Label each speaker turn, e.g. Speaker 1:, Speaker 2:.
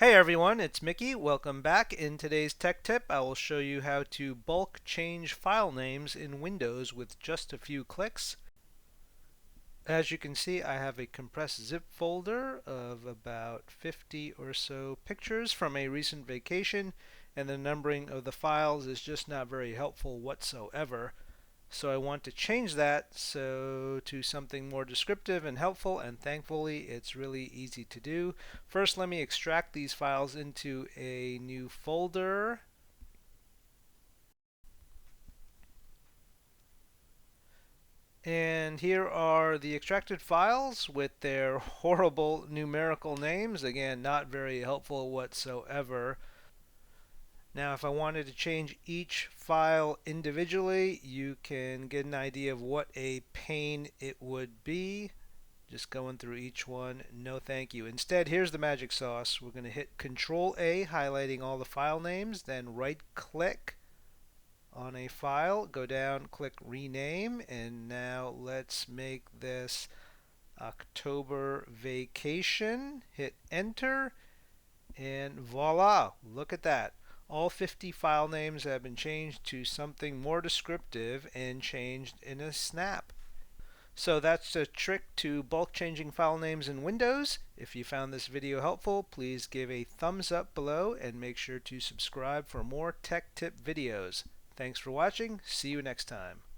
Speaker 1: Hey everyone, it's Mickey. Welcome back. In today's tech tip, I will show you how to bulk change file names in Windows with just a few clicks. As you can see, I have a compressed zip folder of about 50 or so pictures from a recent vacation, and the numbering of the files is just not very helpful whatsoever. So I want to change that to something more descriptive and helpful, and thankfully it's really easy to do. First, let me extract these files into a new folder. And here are the extracted files with their horrible numerical names. Again, not very helpful whatsoever. Now, if I wanted to change each file individually, you can get an idea of what a pain it would be. Just going through each one, no thank you. Instead, here's the magic sauce. We're going to hit Control A, highlighting all the file names, then right click on a file, go down, click rename, and now let's make this October vacation. Hit enter, and voila, look at that. All 50 file names have been changed to something more descriptive and changed in a snap. So that's a trick to bulk changing file names in Windows. If you found this video helpful, please give a thumbs up below and make sure to subscribe for more tech tip videos. Thanks for watching. See you next time.